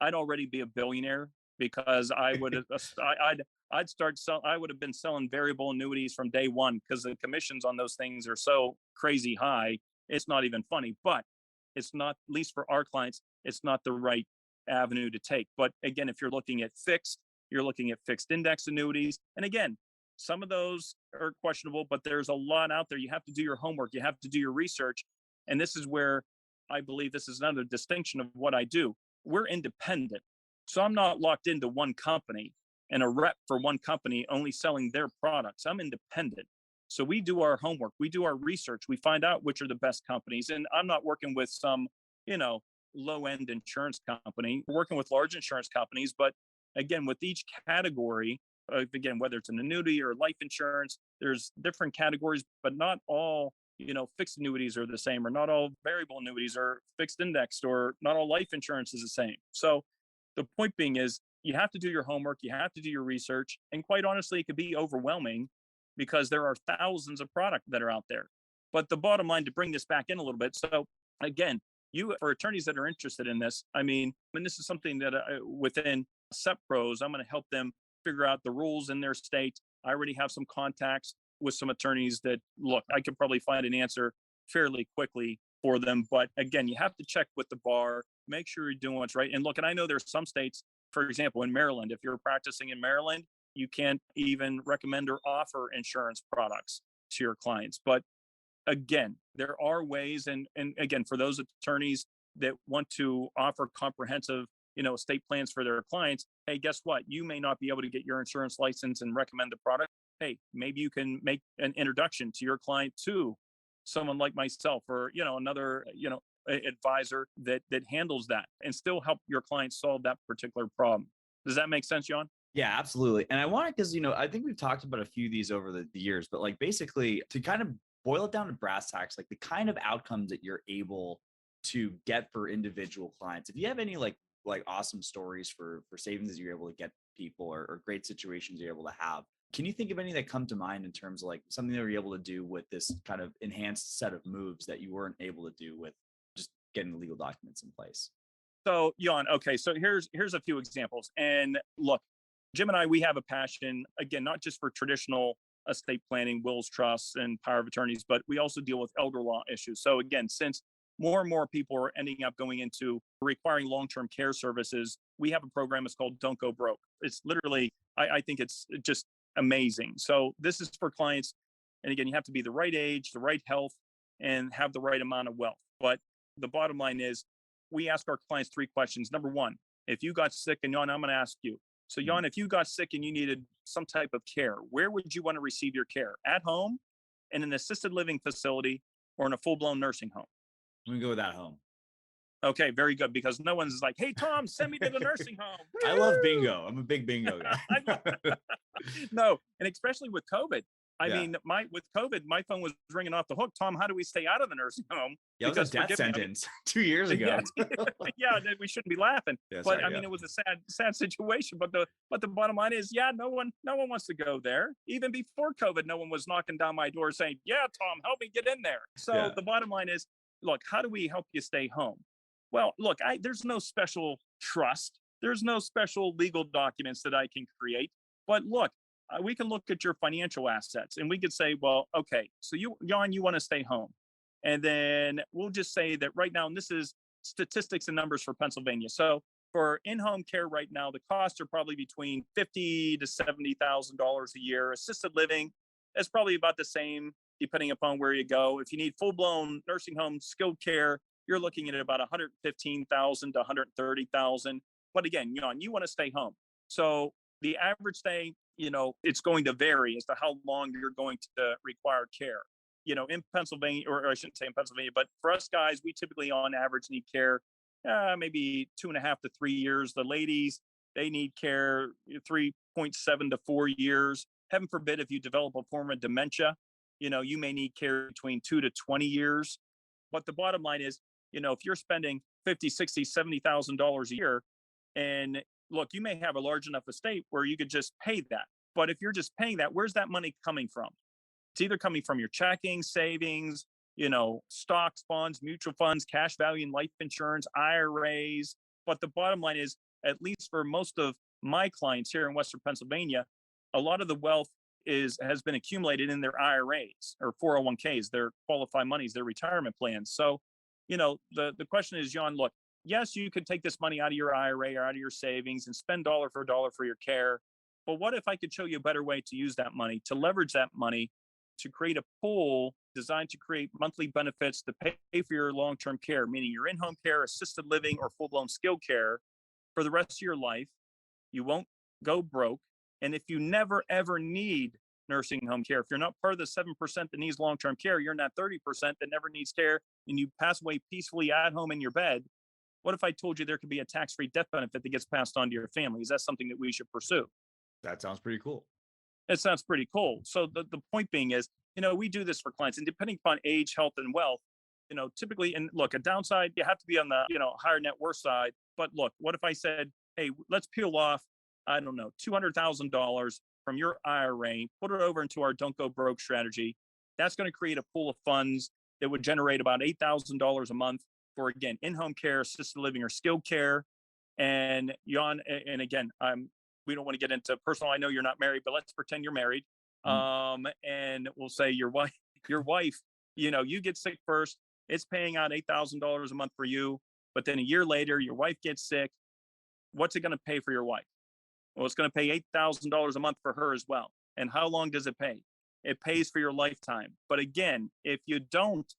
I'd already be a billionaire, because I would have, I would have been selling variable annuities from day one, because the commissions on those things are so crazy high. It's not even funny, but it's not, at least for our clients, it's not the right avenue to take. But again, if you're looking at fixed, you're looking at fixed index annuities. And again, some of those are questionable, but there's a lot out there. You have to do your homework. You have to do your research. And this is where I believe this is another distinction of what I do. We're independent. So I'm not locked into one company and a rep for one company only selling their products. I'm independent. So we do our homework. We do our research. We find out which are the best companies. And I'm not working with some, low-end insurance company. We're working with large insurance companies. But again, with each category, again, whether it's an annuity or life insurance, there's different categories, but not all, fixed annuities are the same, or not all variable annuities are fixed indexed, or not all life insurance is the same. So the point being is, you have to do your homework, you have to do your research. And quite honestly, it could be overwhelming because there are thousands of products that are out there. But the bottom line, to bring this back in a little bit. So again, for attorneys that are interested in this, I mean, and this is something that within SEP Pros, I'm going to help them figure out the rules in their state. I already have some contacts with some attorneys that, look, I could probably find an answer fairly quickly for them. But again, you have to check with the bar, make sure you're doing what's right. And look, and I know there's some states, for example, in Maryland, if you're practicing in Maryland, you can't even recommend or offer insurance products to your clients. But again, there are ways, and again, for those attorneys that want to offer comprehensive, estate plans for their clients, hey, guess what? You may not be able to get your insurance license and recommend the product. Hey, maybe you can make an introduction to your client to someone like myself or, another, advisor that handles that and still help your client solve that particular problem. Does that make sense, Jan? Yeah, absolutely. And I want it because, I think we've talked about a few of these over the years, but like basically to kind of boil it down to brass tacks, like the kind of outcomes that you're able to get for individual clients. If you have any like awesome stories for savings that you're able to get people or great situations you're able to have, can you think of any that come to mind in terms of like something that you're able to do with this kind of enhanced set of moves that you weren't able to do with just getting the legal documents in place? So, Jan, okay, so here's a few examples. And look, Jim and I, we have a passion, again, not just for traditional estate planning, wills, trusts, and power of attorneys, but we also deal with elder law issues. So again, since more and more people are ending up going into requiring long-term care services, we have a program. It's called Don't Go Broke. It's literally, I think it's just amazing. So this is for clients. And again, you have to be the right age, the right health, and have the right amount of wealth. But the bottom line is we ask our clients 3 questions. Number 1, if you got sick, and Jan, I'm going to ask you. So Jan, if you got sick and you needed some type of care, where would you want to receive your care? At home, in an assisted living facility, or in a full-blown nursing home? I'm going to go with at home. Okay, very good. Because no one's like, hey, Tom, send me to the nursing home. I love bingo. I'm a big bingo guy. No, and especially with COVID. I mean, with COVID, my phone was ringing off the hook. Tom, how do we stay out of the nursing home? Yeah, it was a death sentence 2 years ago. Yeah, we shouldn't be laughing. But I mean, it was a sad situation. But the bottom line is, no one wants to go there. Even before COVID, no one was knocking down my door saying, yeah, Tom, help me get in there. So the bottom line is, look, how do we help you stay home? Well, look, there's no special trust. There's no special legal documents that I can create. But look, we can look at your financial assets and we could say, well, okay, so Jan, you want to stay home. And then we'll just say that right now, and this is statistics and numbers for Pennsylvania. So for in-home care right now, the costs are probably between $50,000 to $70,000 a year. Assisted living is probably about the same, depending upon where you go. If you need full-blown nursing home skilled care, you're looking at about $115,000 to $130,000. But again, Jan, you want to stay home. So the average stay, it's going to vary as to how long you're going to require care. In Pennsylvania, or I shouldn't say in Pennsylvania, but for us guys, we typically on average need care maybe 2.5 to 3 years. The ladies, they need care 3.7 to 4 years. Heaven forbid, if you develop a form of dementia, you may need care between 2 to 20 years. But the bottom line is, if you're spending $50,000, $60,000, $70,000 a year, and look, you may have a large enough estate where you could just pay that. But if you're just paying that, where's that money coming from? It's either coming from your checking, savings, stocks, bonds, mutual funds, cash value and life insurance, IRAs. But the bottom line is, at least for most of my clients here in Western Pennsylvania, a lot of the wealth has been accumulated in their IRAs or 401ks, their qualified monies, their retirement plans. So, the question is, Jan, look, yes, you could take this money out of your IRA or out of your savings and spend dollar for dollar for your care. But what if I could show you a better way to use that money, to leverage that money, to create a pool designed to create monthly benefits to pay for your long-term care, meaning your in-home care, assisted living, or full-blown skilled care for the rest of your life. You won't go broke. And if you never, ever need nursing home care, if you're not part of the 7% that needs long-term care, you're in that 30% that never needs care, and you pass away peacefully at home in your bed, what if I told you there could be a tax-free death benefit that gets passed on to your family? Is that something that we should pursue? That sounds pretty cool. It sounds pretty cool. So the point being is, we do this for clients, and depending upon age, health, and wealth, typically, and look, a downside, you have to be on the, higher net worth side. But look, what if I said, hey, let's peel off I don't know, $200,000 from your IRA, put it over into our Don't Go Broke strategy. That's going to create a pool of funds that would generate about $8,000 a month for, again, in-home care, assisted living, or skilled care. And Jan, and again, we don't want to get into personal. I know you're not married, but let's pretend you're married. And we'll say your wife, you get sick first. It's paying out $8,000 a month for you. But then a year later, your wife gets sick. What's it going to pay for your wife? Well, it's going to pay $8,000 a month for her as well. And how long does it pay? It pays for your lifetime. But again, if you don't,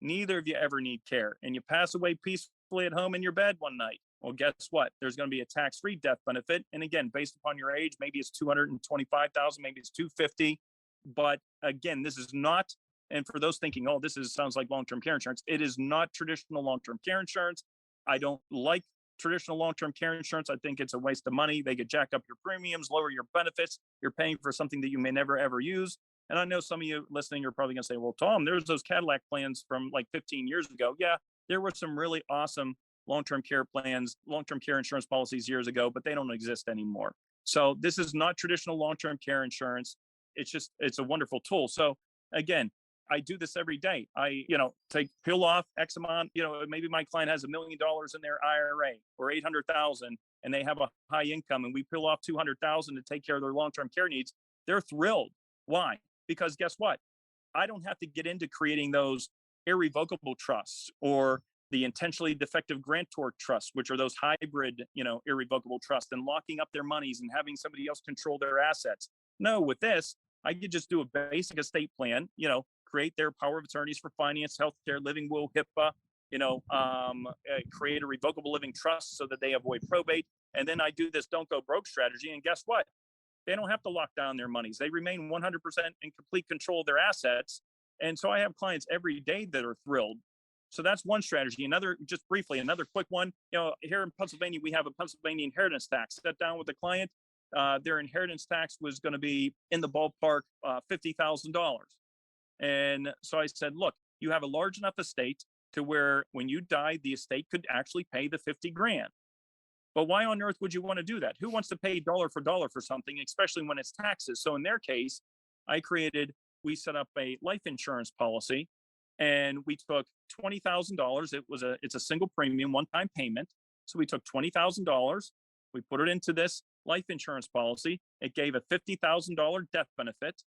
neither of you ever need care, and you pass away peacefully at home in your bed one night, well, guess what? There's going to be a tax-free death benefit. And again, based upon your age, maybe it's $225,000, maybe it's $250,000. But again, this is not, and for those thinking, oh, sounds like long-term care insurance, it is not traditional long-term care insurance. I don't like traditional long-term care insurance. I think it's a waste of money. They could jack up your premiums, lower your benefits. You're paying for something that you may never, ever use. And I know some of you listening are probably going to say, well, Tom, there's those Cadillac plans from like 15 years ago. Yeah, there were some really awesome long-term care plans, long-term care insurance policies years ago, but they don't exist anymore. So this is not traditional long-term care insurance. It's a wonderful tool. So again, I do this every day. I, peel off X amount, maybe my client has $1 million in their IRA or 800,000 and they have a high income, and we peel off 200,000 to take care of their long-term care needs. They're thrilled. Why? Because guess what? I don't have to get into creating those irrevocable trusts or the intentionally defective grantor trusts, which are those hybrid, irrevocable trusts, and locking up their monies and having somebody else control their assets. No, with this, I could just do a basic estate plan, create their power of attorneys for finance, healthcare, living will, HIPAA, create a revocable living trust so that they avoid probate. And then I do this Don't Go Broke strategy. And guess what? They don't have to lock down their monies. They remain 100% in complete control of their assets. And so I have clients every day that are thrilled. So that's one strategy. Another quick one, here in Pennsylvania, we have a Pennsylvania inheritance tax. Sat down with the client. Their inheritance tax was going to be in the ballpark $50,000. And so I said, look, you have a large enough estate to where when you died, the estate could actually pay the $50,000. But why on earth would you want to do that? Who wants to pay dollar for dollar for something, especially when it's taxes? So in their case, we set up a life insurance policy, and we took $20,000. It's a single premium, one-time payment. So we took $20,000, we put it into this life insurance policy. It gave a $50,000 death benefit.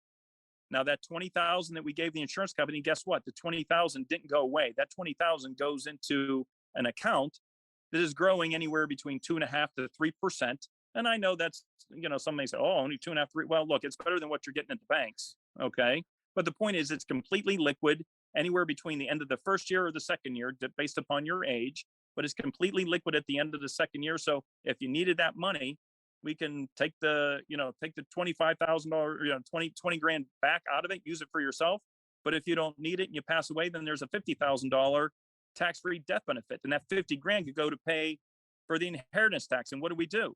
Now that $20,000 that we gave the insurance company, guess what? The $20,000 didn't go away. That $20,000 goes into an account that is growing anywhere between 2.5% to 3%. And I know that's, some may say, oh, only 2.5%, 3%. Well, look, it's better than what you're getting at the banks. Okay. But the point is, it's completely liquid anywhere between the end of the first year or the second year, based upon your age, but it's completely liquid at the end of the second year. So if you needed that money, we can take the $25,000, 20 grand back out of it, use it for yourself. But if you don't need it and you pass away, then there's a $50,000 tax-free death benefit. And that 50 grand could go to pay for the inheritance tax. And what do?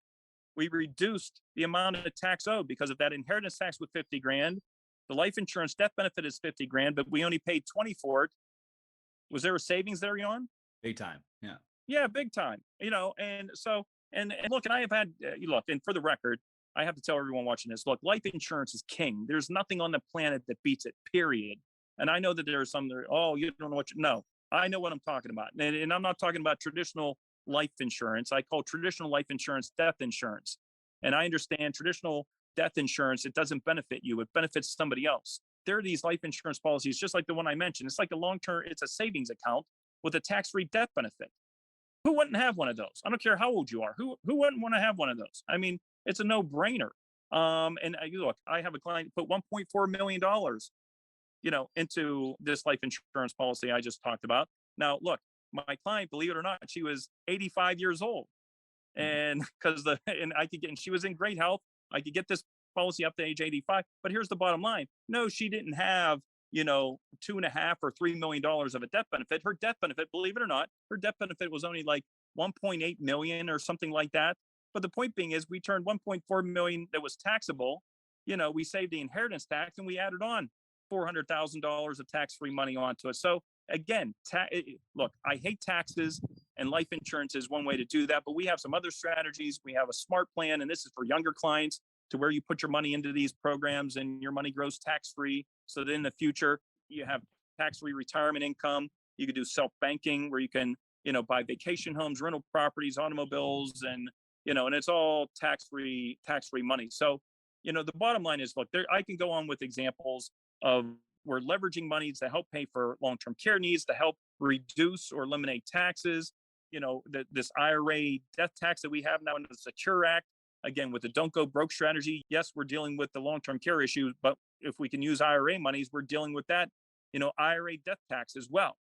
We reduced the amount of tax owed, because of that inheritance tax with 50 grand. The life insurance death benefit is 50 grand, but we only paid 20 for it. Was there a savings there, Jan? Big time. Yeah. Yeah, big time. And so, and look, and I have had, and for the record, I have to tell everyone watching this, look, life insurance is king. There's nothing on the planet that beats it, period. And I know that there are some that are, oh, you don't know no, I know what I'm talking about. And I'm not talking about traditional life insurance. I call traditional life insurance death insurance. And I understand traditional death insurance, it doesn't benefit you. It benefits somebody else. There are these life insurance policies, just like the one I mentioned. It's like it's a savings account with a tax-free death benefit. Who wouldn't have one of those? I don't care how old you are. Who wouldn't want to have one of those? I mean, it's a no-brainer. And look, I have a client put $1.4 million, into this life insurance policy I just talked about. Now, look, my client, believe it or not, she was 85 years old, and she was in great health. I could get this policy up to age 85. But here's the bottom line: no, she didn't have $2.5 or $3 million of a death benefit. Her death benefit, believe it or not, her death benefit was only like 1.8 million or something like that. But the point being is, we turned 1.4 million that was taxable. We saved the inheritance tax, and we added on $400,000 of tax-free money onto it. So again, look, I hate taxes, And life insurance is one way to do that. But we have some other strategies. We have a smart plan, and this is for younger clients, to where you put your money into these programs and your money grows tax-free. So that in the future, you have tax-free retirement income. You could do self-banking where you can, buy vacation homes, rental properties, automobiles, and, and it's all tax-free money. So, the bottom line is, look, I can go on with examples of we're leveraging money to help pay for long-term care needs, to help reduce or eliminate taxes. This IRA death tax that we have now in the Secure Act, again, with the don't go broke strategy. Yes, we're dealing with the long-term care issue, but if we can use IRA monies, we're dealing with that, IRA death tax as well.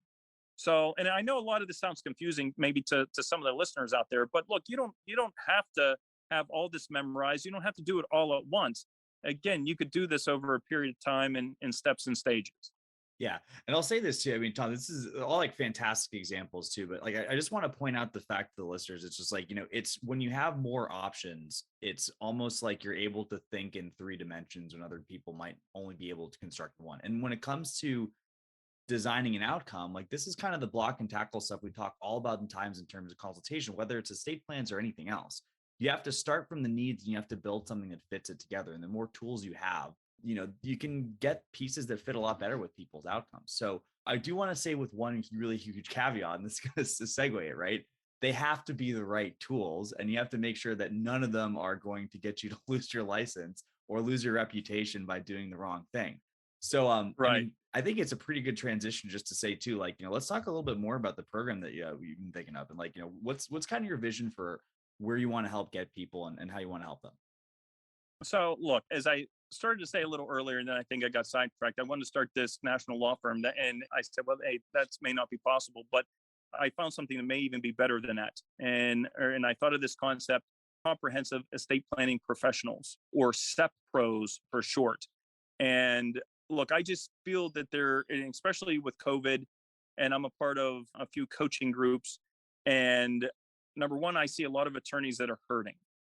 So, and I know a lot of this sounds confusing maybe to some of the listeners out there, but look, you don't have to have all this memorized. You don't have to do it all at once. Again, you could do this over a period of time in steps and stages. Yeah. And I'll say this too. I mean, Tom, this is all like fantastic examples too, but like, I just want to point out the fact to the listeners, it's just like, it's when you have more options, it's almost like you're able to think in 3 dimensions when other people might only be able to construct one. And when it comes to designing an outcome, like this is kind of the block and tackle stuff we talk all about in terms of consultation, whether it's estate plans or anything else. You have to start from the needs and you have to build something that fits it together. And the more tools you have, you can get pieces that fit a lot better with people's outcomes. So I do want to say with one really huge caveat, and this is to segue it, right? They have to be the right tools, and you have to make sure that none of them are going to get you to lose your license or lose your reputation by doing the wrong thing. So, right. I think it's a pretty good transition just to say too, like, let's talk a little bit more about the program that you've been thinking of, and like, what's kind of your vision for where you want to help get people and how you want to help them. So look, as I started to say a little earlier, and then I think I got sidetracked. I wanted to start this national law firm, and I said, well, hey, that may not be possible, but I found something that may even be better than that. And I thought of this concept, comprehensive estate planning professionals, or SEP pros for short. And look, I just feel that especially with COVID, and I'm a part of a few coaching groups. And number one, I see a lot of attorneys that are hurting.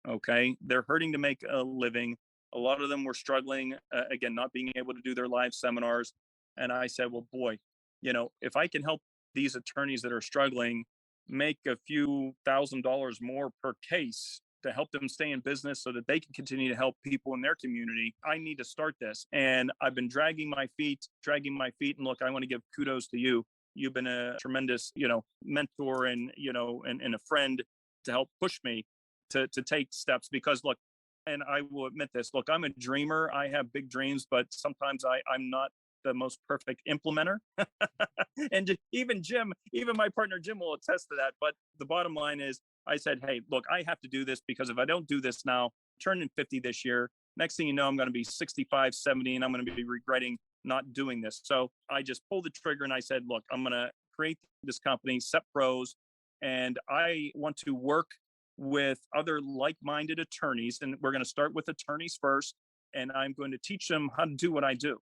Okay. They're hurting to make a living. A lot of them were struggling, again, not being able to do their live seminars. And I said, well, boy, if I can help these attorneys that are struggling make a few $1,000s more per case to help them stay in business so that they can continue to help people in their community, I need to start this. And I've been dragging my feet. And look, I want to give kudos to you. You've been a tremendous, mentor and a friend to help push me to take steps, because look, and I will admit this, look, I'm a dreamer. I have big dreams, but sometimes I'm not the most perfect implementer. And even my partner, Jim, will attest to that. But the bottom line is, I said, hey, look, I have to do this, because if I don't do this now, turning 50 this year, next thing you know, I'm going to be 65, 70, and I'm going to be regretting not doing this. So I just pulled the trigger and I said, look, I'm going to create this company, SEP Pros, and I want to work with other like-minded attorneys. And we're going to start with attorneys first, and I'm going to teach them how to do what I do.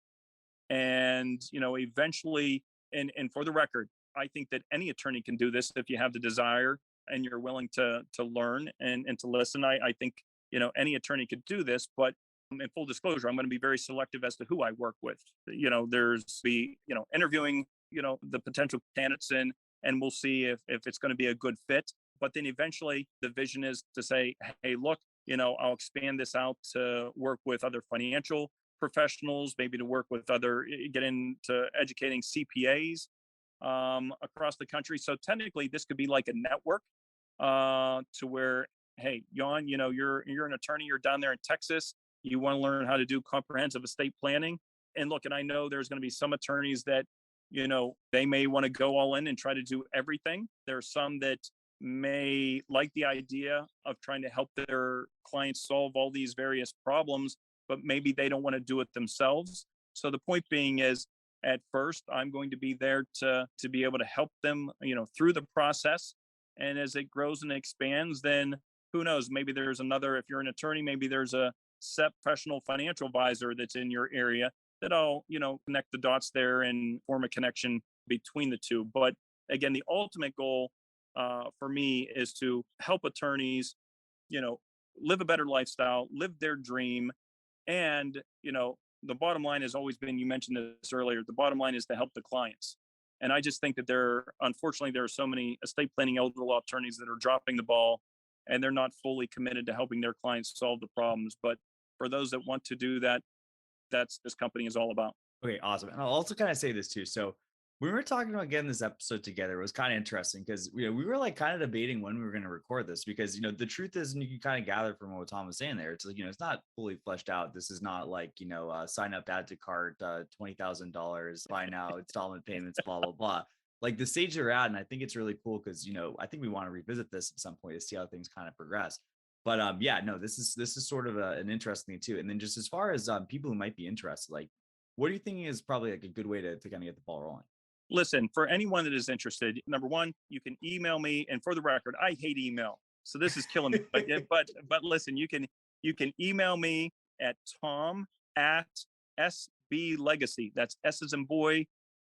And, eventually, and for the record, I think that any attorney can do this if you have the desire and you're willing to learn and to listen. I think, any attorney could do this, but in full disclosure, I'm going to be very selective as to who I work with. There's interviewing, the potential candidates and we'll see if it's going to be a good fit. But then eventually the vision is to say, hey, look, I'll expand this out to work with other financial professionals, maybe to work with get into educating CPAs across the country. So technically this could be like a network to where, hey, Jan, you're an attorney, you're down there in Texas, you want to learn how to do comprehensive estate planning. And look, and I know there's going to be some attorneys that, they may want to go all in and try to do everything. There's some that may like the idea of trying to help their clients solve all these various problems, but maybe they don't want to do it themselves. So the point being is, at first, I'm going to be there to be able to help them, through the process. And as it grows and expands, then who knows, maybe there's another, if you're an attorney, maybe there's a SEP professional financial advisor that's in your area that I'll, connect the dots there and form a connection between the two. But again, the ultimate goal for me is to help attorneys, live a better lifestyle, live their dream. And, the bottom line has always been, you mentioned this earlier, the bottom line is to help the clients. And I just think that unfortunately, there are so many estate planning elder law attorneys that are dropping the ball, and they're not fully committed to helping their clients solve the problems. But for those that want to do that, that's this company is all about. Okay, awesome. And I'll also kind of say this too. So when we were talking about getting this episode together, it was kind of interesting because we were like kind of debating when we were going to record this because, the truth is, and you can kind of gather from what Tom was saying there, it's like, it's not fully fleshed out. This is not like, sign up, add to cart, $20,000, buy now, installment payments, blah, blah, blah. Like the stage they're at. And I think it's really cool because, I think we want to revisit this at some point to see how things kind of progress. But this is sort of an interesting thing too. And then just as far as people who might be interested, like, what do you think is probably like a good way to kind of get the ball rolling? Listen, for anyone that is interested, number one, you can email me. And for the record, I hate email, so this is killing me. But listen, you can email me at tom@sblegacy. That's S as in boy,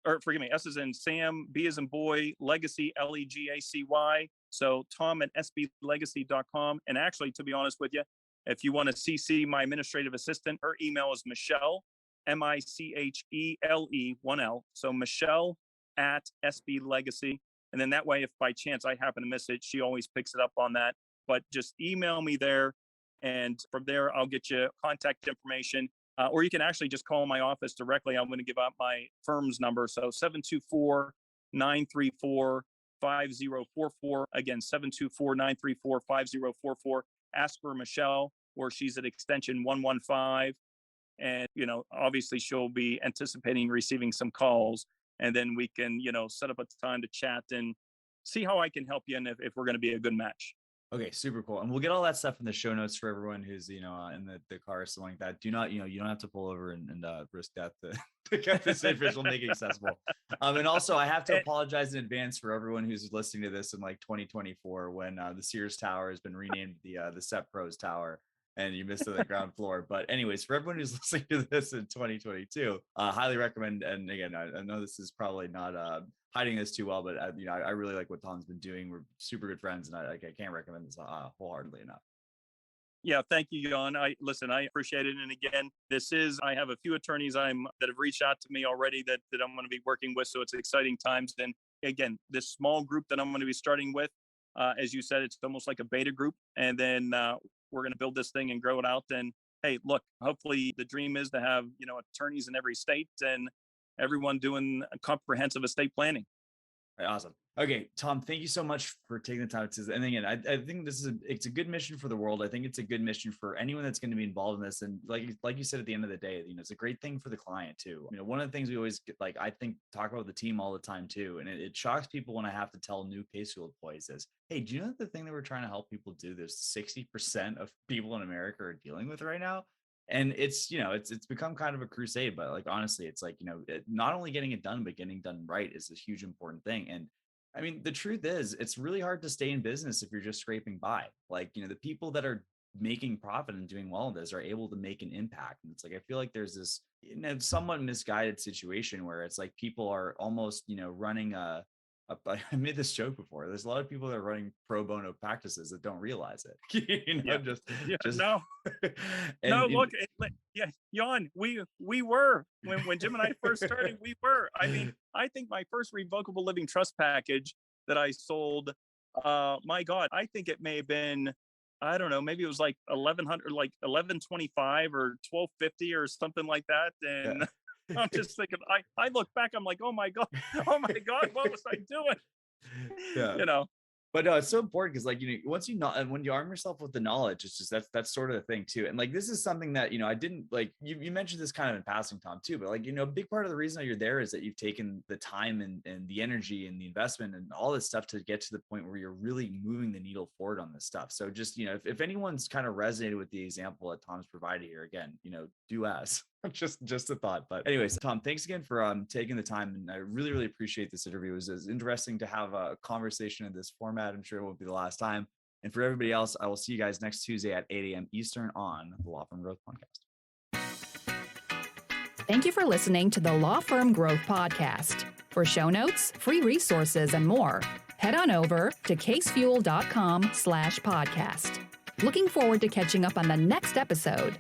or forgive me, S as in Sam, B as in boy, legacy, Legacy. So tom@sblegacy.com. And actually, to be honest with you, if you want to CC my administrative assistant, her email is Michelle, Michele, 1L. So Michelle@sblegacy. And then that way, if by chance I happen to miss it, she always picks it up on that. But just email me there. And from there, I'll get you contact information. Or you can actually just call my office directly. I'm going to give out my firm's number. So 724-934-5044. Again, 724-934-5044. Ask for Michelle, or she's at extension 115. And, obviously she'll be anticipating receiving some calls, and then we can, set up a time to chat and see how I can help you and if we're going to be a good match. Okay, super cool. And we'll get all that stuff in the show notes for everyone who's, in the car or something like that. Do not, you don't have to pull over and risk death to get this information making accessible. And also I have to apologize in advance for everyone who's listening to this in like 2024 when the Sears Tower has been renamed the Set Pros Tower. And you missed the ground floor. But anyways, for everyone who's listening to this in 2022, highly recommend. And again, I know this is probably not hiding this too well, but I really like what Tom's been doing. We're super good friends, and I can't recommend this wholeheartedly enough. Yeah, thank you, Jan. I appreciate it. And again, I have a few attorneys that have reached out to me already that I'm going to be working with. So it's exciting times. And again, this small group that I'm going to be starting with, as you said, it's almost like a beta group. And then we're going to build this thing and grow it out. And hey, look, hopefully the dream is to have, attorneys in every state and everyone doing a comprehensive estate planning. Right, awesome. Okay, Tom, thank you so much for taking the time to, and again, I think it's a good mission for the world. I think it's a good mission for anyone that's going to be involved in this. And like you said, at the end of the day, it's a great thing for the client too. One of the things we always get, I think, talk about the team all the time too. And it shocks people when I have to tell new case field employees is, hey, do you know the thing that we're trying to help people do? There's 60% of people in America are dealing with right now. And it's become kind of a crusade, but honestly, it's not only getting it done, but getting done right is a huge important thing. And I mean, the truth is, it's really hard to stay in business if you're just scraping by. The people that are making profit and doing well in this are able to make an impact. And it's I feel like there's this somewhat misguided situation where it's people are almost, running I made this joke before. There's a lot of people that are running pro bono practices that don't realize it. No. Look, Jan, we were when Jim and I first started. We were. I mean, I think my first revocable living trust package that I sold, my God, I think it may have been, I don't know, maybe it was like 1,100, like 1,125 or 1,250 or something like that, and. Yeah. I'm just thinking, I look back, I'm like, oh my God, what was I doing? Yeah. But no, it's so important because once when you arm yourself with the knowledge, it's just that's sort of the thing too. And this is something that I didn't you mentioned this kind of in passing, Tom, too, but a big part of the reason that you're there is that you've taken the time and the energy and the investment and all this stuff to get to the point where you're really moving the needle forward on this stuff. So just if anyone's kind of resonated with the example that Tom's provided here, again, do ask. Just a thought. But anyways, Tom, thanks again for taking the time, and I really, really appreciate this interview. It was interesting to have a conversation in this format. I'm sure it won't be the last time. And for everybody else, I will see you guys next Tuesday at 8 a.m. Eastern on the Law Firm Growth Podcast. Thank you for listening to the Law Firm Growth Podcast. For show notes, free resources, and more, head on over to casefuel.com/podcast. Looking forward to catching up on the next episode.